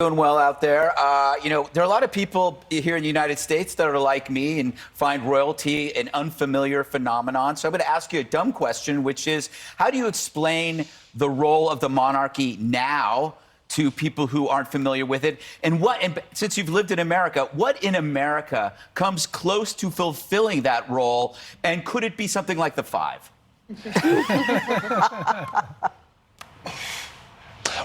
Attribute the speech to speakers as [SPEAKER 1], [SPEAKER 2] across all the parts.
[SPEAKER 1] Doing well out there. There are a lot of people here in the United States that are like me and find royalty an unfamiliar phenomenon. So I'm going to ask you a dumb question, which is, how do you explain the role of the monarchy now to people who aren't familiar with it? And since you've lived in America, what in America comes close to fulfilling that role? And could it be something like the Five?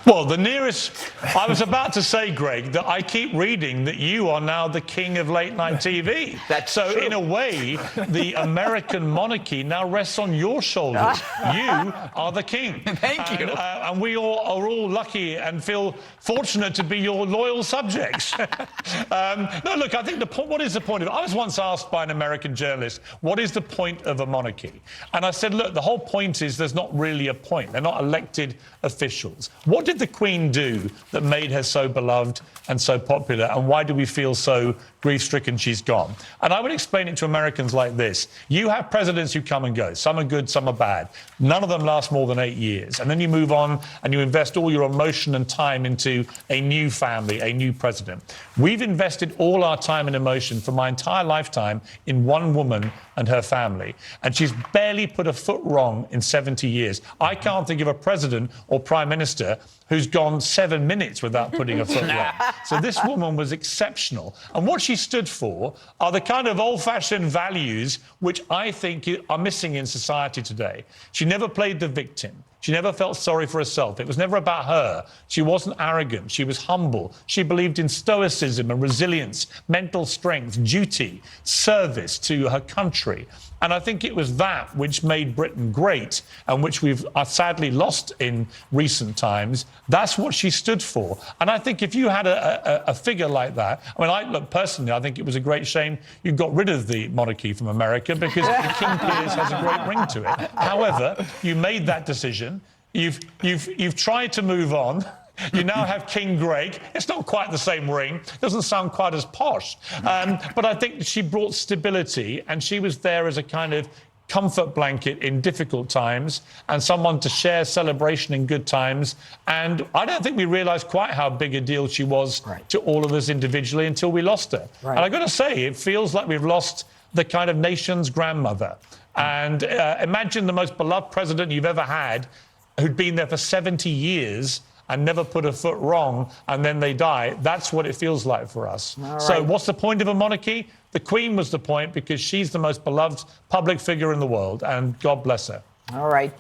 [SPEAKER 2] Well, the nearest... I was about to say, Greg, that I keep reading that you are now the king of late-night TV.
[SPEAKER 1] That's
[SPEAKER 2] so,
[SPEAKER 1] true.
[SPEAKER 2] In a way, the American monarchy now rests on your shoulders. You are the king.
[SPEAKER 1] Thank you.
[SPEAKER 2] And we all are all lucky and feel fortunate to be your loyal subjects. No, look, I think what is the point of it? I was once asked by an American journalist, what is the point of a monarchy? And I said, look, the whole point is there's not really a point. They're not elected officials. What did the Queen do that made her so beloved and so popular, and why do we feel so grief-stricken she's gone? And I would explain it to Americans like this. You have presidents who come and go. Some are good, some are bad. None of them last more than 8 years. And then you move on and you invest all your emotion and time into a new family, a new president. We've invested all our time and emotion for my entire lifetime in one woman and her family. And she's barely put a foot wrong in 70 years. I can't think of a president or prime minister who's gone 7 minutes without putting a foot wrong. So this woman was exceptional. And what she stood for are the kind of old-fashioned values which I think are missing in society today. She never played the victim. She never felt sorry for herself. It was never about her. She wasn't arrogant. She was humble. She believed in stoicism and resilience, mental strength, duty, service to her country. And I think it was that which made Britain great and which we've sadly lost in recent times. That's what she stood for. And I think if you had a figure like that, look, personally, I think it was a great shame you got rid of the monarchy from America because the King Piers has a great ring to it. However, you made that decision. You've tried to move on. You now have King Greg. It's not quite the same ring. Doesn't sound quite as posh. But I think she brought stability, and she was there as a kind of comfort blanket in difficult times and someone to share celebration in good times. And I don't think we realised quite how big a deal she was to all of us individually until we lost her. And I've got to say, it feels like we've lost the kind of nation's grandmother. And imagine the most beloved president you've ever had who'd been there for 70 years and never put a foot wrong, and then they die. That's what it feels like for us. So what's the point of a monarchy? The Queen was the point because she's the most beloved public figure in the world, and God bless her.
[SPEAKER 3] All right.